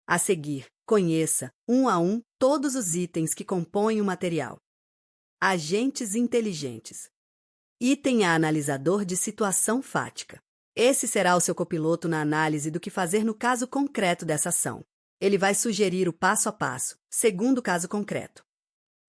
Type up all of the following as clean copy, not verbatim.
A seguir, conheça, um a um, todos os itens que compõem o material. Agentes inteligentes. Item A: analisador de situação fática. Esse será o seu copiloto na análise do que fazer no caso concreto dessa ação. Ele vai sugerir o passo a passo, segundo o caso concreto.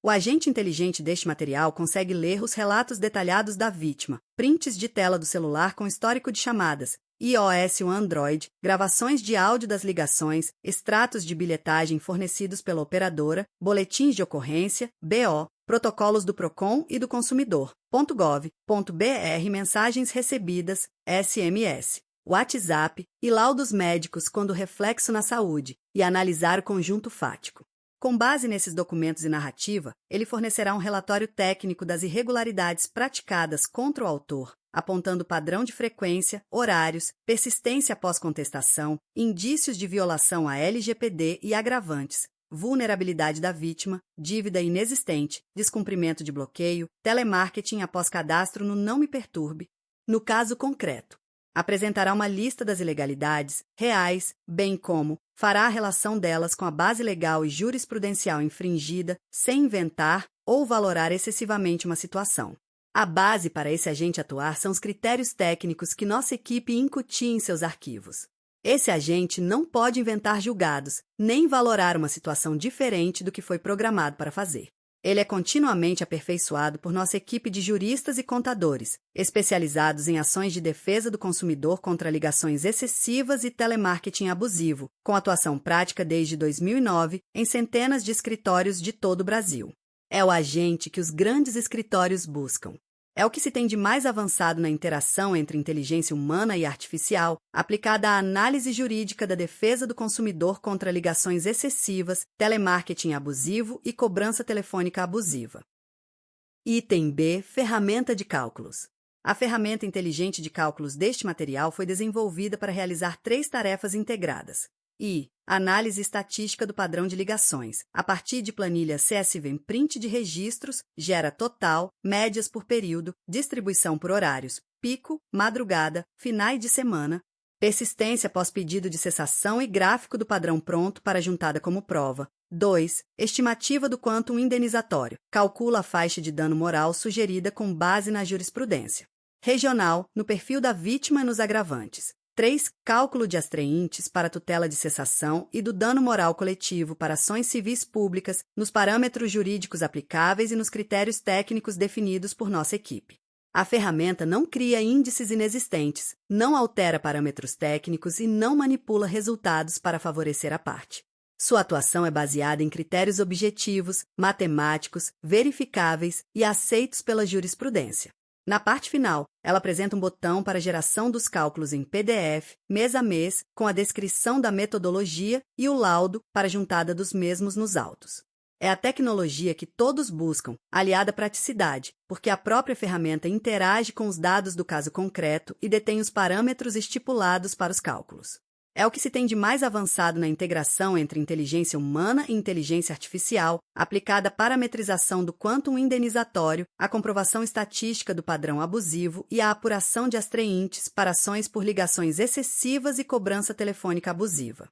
O agente inteligente deste material consegue ler os relatos detalhados da vítima, prints de tela do celular com histórico de chamadas, iOS ou Android, gravações de áudio das ligações, extratos de bilhetagem fornecidos pela operadora, boletins de ocorrência, BO, protocolos do Procon e do consumidor.gov.br, mensagens recebidas, SMS, WhatsApp e laudos médicos quando reflexo na saúde, e analisar o conjunto fático. Com base nesses documentos e narrativa, ele fornecerá um relatório técnico das irregularidades praticadas contra o autor, apontando padrão de frequência, horários, persistência após contestação, indícios de violação à LGPD e agravantes, vulnerabilidade da vítima, dívida inexistente, descumprimento de bloqueio, telemarketing após cadastro no Não Me Perturbe. No caso concreto, apresentará uma lista das ilegalidades reais, bem como fará a relação delas com a base legal e jurisprudencial infringida, sem inventar ou valorar excessivamente uma situação. A base para esse agente atuar são os critérios técnicos que nossa equipe incutia em seus arquivos. Esse agente não pode inventar julgados, nem valorar uma situação diferente do que foi programado para fazer. Ele é continuamente aperfeiçoado por nossa equipe de juristas e contadores, especializados em ações de defesa do consumidor contra ligações excessivas e telemarketing abusivo, com atuação prática desde 2009 em centenas de escritórios de todo o Brasil. É o agente que os grandes escritórios buscam. É o que se tem de mais avançado na interação entre inteligência humana e artificial, aplicada à análise jurídica da defesa do consumidor contra ligações excessivas, telemarketing abusivo e cobrança telefônica abusiva. Item B: ferramenta de cálculos. A ferramenta inteligente de cálculos deste material foi desenvolvida para realizar 3 tarefas integradas. Análise estatística do padrão de ligações. A partir de planilha CSV print de registros, gera total, médias por período, distribuição por horários, pico, madrugada, finais de semana, persistência após pedido de cessação e gráfico do padrão pronto para juntada como prova. 2. Estimativa do quantum indenizatório. Calcula a faixa de dano moral sugerida com base na jurisprudência. Regional, no perfil da vítima e nos agravantes. 3. Cálculo de astreintes para tutela de cessação e do dano moral coletivo para ações civis públicas nos parâmetros jurídicos aplicáveis e nos critérios técnicos definidos por nossa equipe. A ferramenta não cria índices inexistentes, não altera parâmetros técnicos e não manipula resultados para favorecer a parte. Sua atuação é baseada em critérios objetivos, matemáticos, verificáveis e aceitos pela jurisprudência. Na parte final, ela apresenta um botão para geração dos cálculos em PDF, mês a mês, com a descrição da metodologia e o laudo para juntada dos mesmos nos autos. É a tecnologia que todos buscam, aliada à praticidade, porque a própria ferramenta interage com os dados do caso concreto e detém os parâmetros estipulados para os cálculos. É o que se tem de mais avançado na integração entre inteligência humana e inteligência artificial, aplicada à parametrização do quantum indenizatório, à comprovação estatística do padrão abusivo e à apuração de astreintes para ações por ligações excessivas e cobrança telefônica abusiva.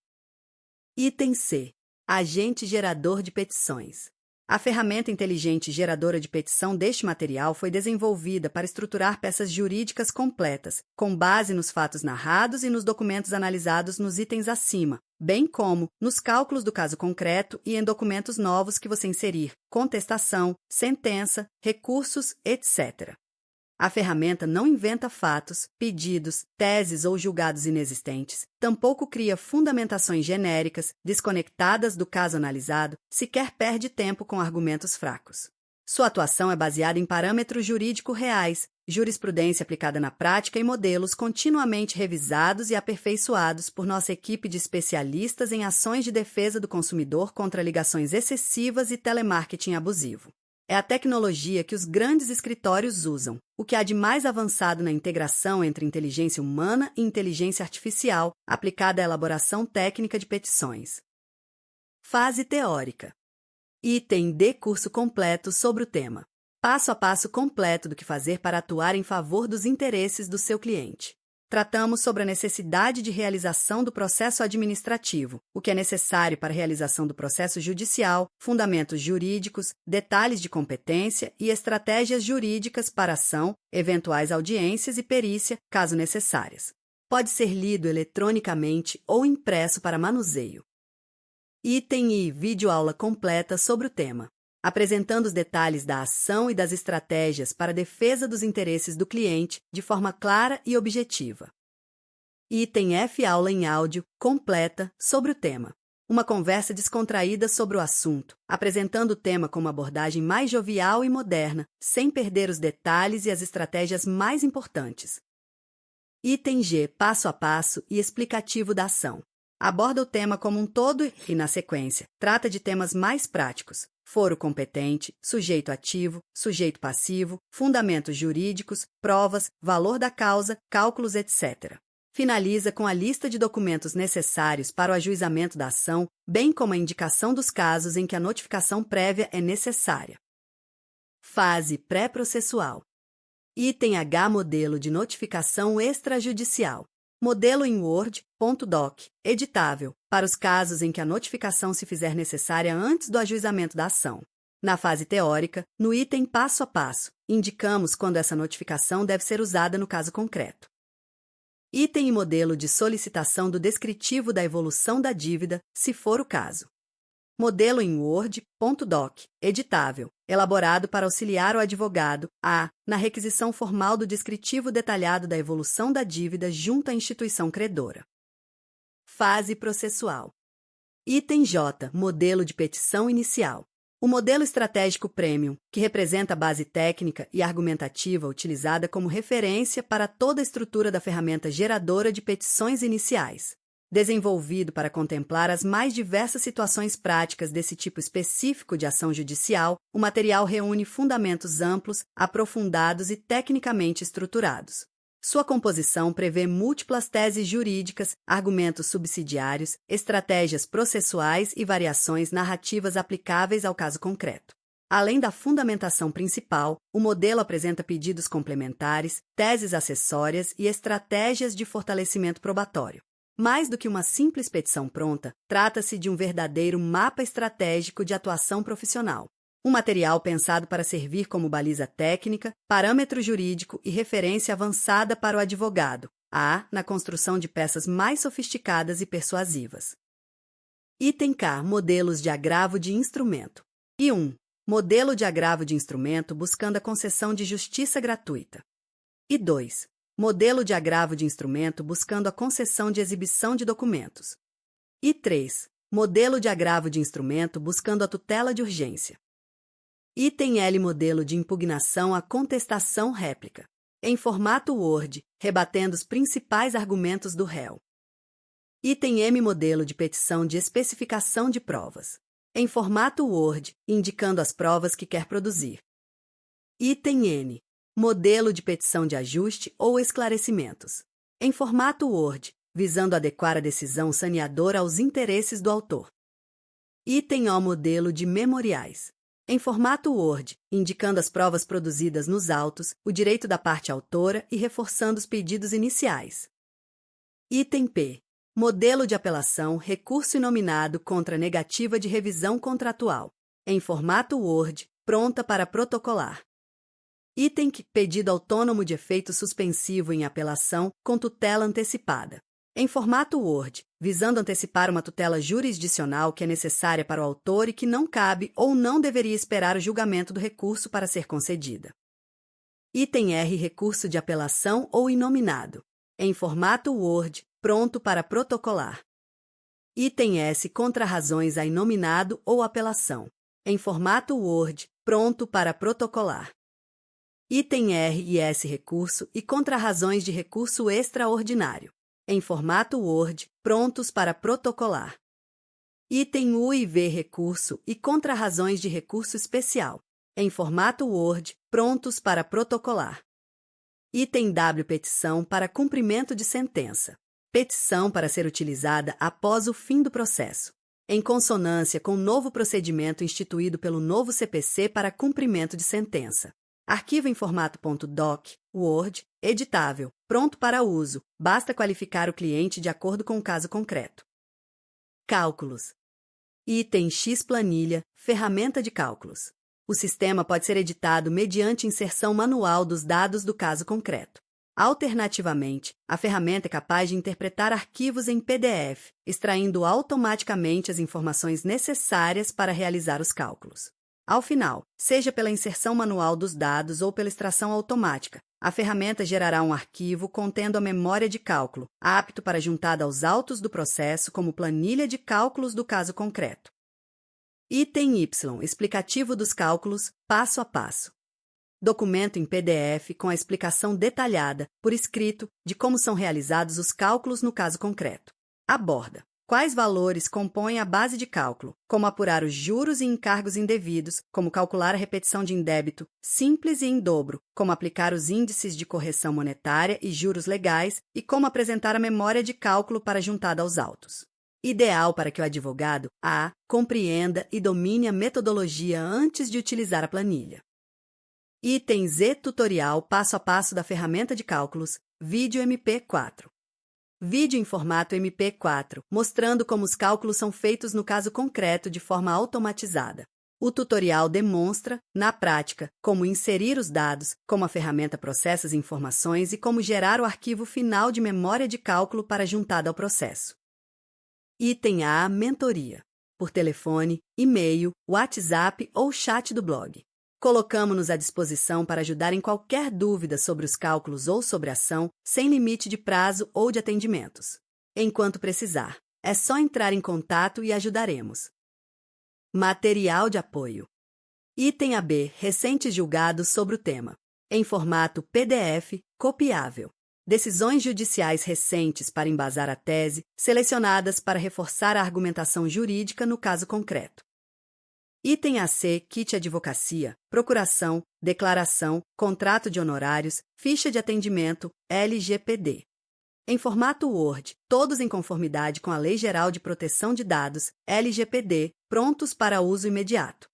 Item C: agente gerador de petições. A ferramenta inteligente geradora de petição deste material foi desenvolvida para estruturar peças jurídicas completas, com base nos fatos narrados e nos documentos analisados nos itens acima, bem como nos cálculos do caso concreto e em documentos novos que você inserir, contestação, sentença, recursos, etc. A ferramenta não inventa fatos, pedidos, teses ou julgados inexistentes, tampouco cria fundamentações genéricas, desconectadas do caso analisado, sequer perde tempo com argumentos fracos. Sua atuação é baseada em parâmetros jurídicos reais, jurisprudência aplicada na prática e modelos continuamente revisados e aperfeiçoados por nossa equipe de especialistas em ações de defesa do consumidor contra ligações excessivas e telemarketing abusivo. É a tecnologia que os grandes escritórios usam, o que há de mais avançado na integração entre inteligência humana e inteligência artificial, aplicada à elaboração técnica de petições. Fase teórica. Item D: curso completo sobre o tema. Passo a passo completo do que fazer para atuar em favor dos interesses do seu cliente. tratamos sobre a necessidade de realização do processo administrativo, o que é necessário para a realização do processo judicial, fundamentos jurídicos, detalhes de competência e estratégias jurídicas para ação, eventuais audiências e perícia, caso necessárias. Pode ser lido eletronicamente ou impresso para manuseio. Item I. Videoaula completa sobre o tema, apresentando os detalhes da ação e das estratégias para a defesa dos interesses do cliente de forma clara e objetiva. Item F. Aula em áudio completa sobre o tema. Uma conversa descontraída sobre o assunto, apresentando o tema com uma abordagem mais jovial e moderna, sem perder os detalhes e as estratégias mais importantes. Item G. Passo a passo e explicativo da ação. Aborda o tema como um todo e, na sequência, trata de temas mais práticos: foro competente, sujeito ativo, sujeito passivo, fundamentos jurídicos, provas, valor da causa, cálculos, etc. Finaliza com a lista de documentos necessários para o ajuizamento da ação, bem como a indicação dos casos em que a notificação prévia é necessária. Fase pré-processual. Item H. Modelo de notificação extrajudicial. Modelo em Word.doc, editável, para os casos em que a notificação se fizer necessária antes do ajuizamento da ação. Na fase teórica, no item passo a passo, indicamos quando essa notificação deve ser usada no caso concreto. Item e modelo de solicitação do descritivo da evolução da dívida, se for o caso. Modelo em Word.doc, editável, elaborado para auxiliar o advogado na requisição formal do descritivo detalhado da evolução da dívida junto à instituição credora. Fase processual. Item J. Modelo de petição inicial. O modelo estratégico Premium, que representa a base técnica e argumentativa utilizada como referência para toda a estrutura da ferramenta geradora de petições iniciais. Desenvolvido para contemplar as mais diversas situações práticas desse tipo específico de ação judicial, o material reúne fundamentos amplos, aprofundados e tecnicamente estruturados. Sua composição prevê múltiplas teses jurídicas, argumentos subsidiários, estratégias processuais e variações narrativas aplicáveis ao caso concreto. Além da fundamentação principal, o modelo apresenta pedidos complementares, teses acessórias e estratégias de fortalecimento probatório. Mais do que uma simples petição pronta, trata-se de um verdadeiro mapa estratégico de atuação profissional. Um material pensado para servir como baliza técnica, parâmetro jurídico e referência avançada para o advogado, na construção de peças mais sofisticadas e persuasivas. Item K. Modelos de agravo de instrumento. E 1. Modelo de agravo de instrumento buscando a concessão de justiça gratuita. E 2. Modelo de agravo de instrumento buscando a concessão de exibição de documentos. E 3. Modelo de agravo de instrumento buscando a tutela de urgência. Item L. Modelo de impugnação à contestação réplica, em formato Word, rebatendo os principais argumentos do réu. Item M. Modelo de petição de especificação de provas, em formato Word, indicando as provas que quer produzir. Item N. Modelo de petição de ajuste ou esclarecimentos, em formato Word, visando adequar a decisão saneadora aos interesses do autor. Item O. Modelo de memoriais, em formato Word, indicando as provas produzidas nos autos, o direito da parte autora e reforçando os pedidos iniciais. Item P. Modelo de apelação, recurso inominado contra negativa de revisão contratual, em formato Word, pronta para protocolar. Item Q. Pedido autônomo de efeito suspensivo em apelação com tutela antecipada, em formato Word, visando antecipar uma tutela jurisdicional que é necessária para o autor e que não cabe ou não deveria esperar o julgamento do recurso para ser concedida. Item R. Recurso de apelação ou inominado, em formato Word, pronto para protocolar. Item S. Contrarrazões a inominado ou apelação, em formato Word, pronto para protocolar. Item R e S. Recurso e contrarrazões de recurso extraordinário, em formato Word, prontos para protocolar. Item U e V. Recurso e contrarrazões de recurso especial, em formato Word, prontos para protocolar. Item W. Petição para cumprimento de sentença. Petição para ser utilizada após o fim do processo, em consonância com o novo procedimento instituído pelo novo CPC para cumprimento de sentença. Arquivo em formato .doc, Word, editável, pronto para uso. Basta qualificar o cliente de acordo com o caso concreto. Cálculos. Item X Planilha, ferramenta de cálculos. O sistema pode ser editado mediante inserção manual dos dados do caso concreto. Alternativamente, a ferramenta é capaz de interpretar arquivos em PDF, extraindo automaticamente as informações necessárias para realizar os cálculos. Ao final, seja pela inserção manual dos dados ou pela extração automática, a ferramenta gerará um arquivo contendo a memória de cálculo, apto para juntada aos autos do processo como planilha de cálculos do caso concreto. Item Y, explicativo dos cálculos, passo a passo. Documento em PDF com a explicação detalhada, por escrito, de como são realizados os cálculos no caso concreto. Aborda quais valores compõem a base de cálculo, como apurar os juros e encargos indevidos, como calcular a repetição de indébito simples e em dobro, como aplicar os índices de correção monetária e juros legais e como apresentar a memória de cálculo para juntada aos autos. Ideal para que o advogado A compreenda e domine a metodologia antes de utilizar a planilha. Item Z tutorial passo a passo da ferramenta de cálculos, vídeo MP4. Vídeo em formato MP4, mostrando como os cálculos são feitos no caso concreto de forma automatizada. O tutorial demonstra, na prática, como inserir os dados, como a ferramenta processa as informações e como gerar o arquivo final de memória de cálculo para juntada ao processo. Item A, mentoria. Por telefone, e-mail, WhatsApp ou chat do blog. Colocamos-nos à disposição para ajudar em qualquer dúvida sobre os cálculos ou sobre a ação, sem limite de prazo ou de atendimentos. Enquanto precisar, é só entrar em contato e ajudaremos. Material de apoio. Item AB, recentes julgados sobre o tema. Em formato PDF, copiável. Decisões judiciais recentes para embasar a tese, selecionadas para reforçar a argumentação jurídica no caso concreto. Item AC, kit advocacia, procuração, declaração, contrato de honorários, ficha de atendimento, LGPD. Em formato Word, todos em conformidade com a Lei Geral de Proteção de Dados, LGPD, prontos para uso imediato.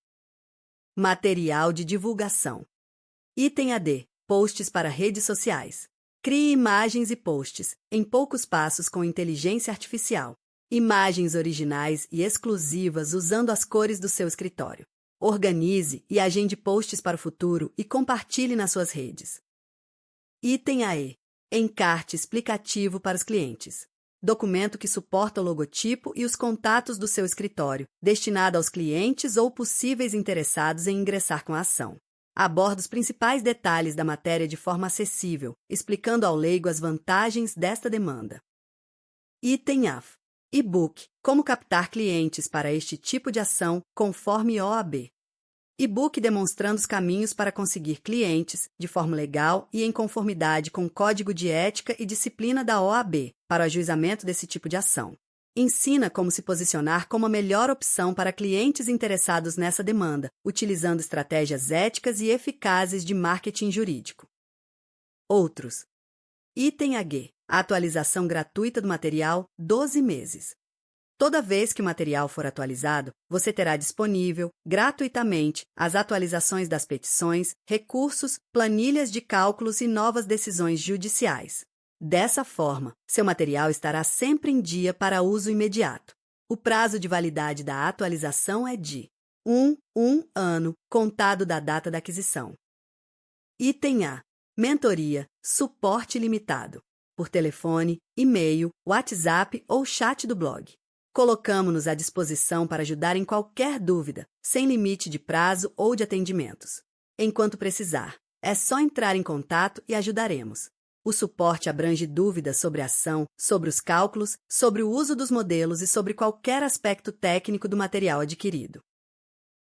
Material de divulgação. Item AD, posts para redes sociais. Crie imagens e posts, em poucos passos com inteligência artificial. Imagens originais e exclusivas usando as cores do seu escritório. Organize e agende posts para o futuro e compartilhe nas suas redes. Item AE. Encarte explicativo para os clientes. Documento que suporta o logotipo e os contatos do seu escritório, destinado aos clientes ou possíveis interessados em ingressar com a ação. Aborda os principais detalhes da matéria de forma acessível, explicando ao leigo as vantagens desta demanda. Item AF. E-book, como captar clientes para este tipo de ação conforme OAB. E-book demonstrando os caminhos para conseguir clientes, de forma legal e em conformidade com o Código de Ética e Disciplina da OAB, para o ajuizamento desse tipo de ação. Ensina como se posicionar como a melhor opção para clientes interessados nessa demanda, utilizando estratégias éticas e eficazes de marketing jurídico. Outros. Item AG. A atualização gratuita do material, 12 meses. Toda vez que o material for atualizado, você terá disponível, gratuitamente, as atualizações das petições, recursos, planilhas de cálculos e novas decisões judiciais. Dessa forma, seu material estará sempre em dia para uso imediato. O prazo de validade da atualização é de 1 ano, contado da data da aquisição. Item A. Mentoria, suporte limitado. Por telefone, e-mail, WhatsApp ou chat do blog. Colocamos-nos à disposição para ajudar em qualquer dúvida, sem limite de prazo ou de atendimentos. Enquanto precisar, é só entrar em contato e ajudaremos. O suporte abrange dúvidas sobre a ação, sobre os cálculos, sobre o uso dos modelos e sobre qualquer aspecto técnico do material adquirido.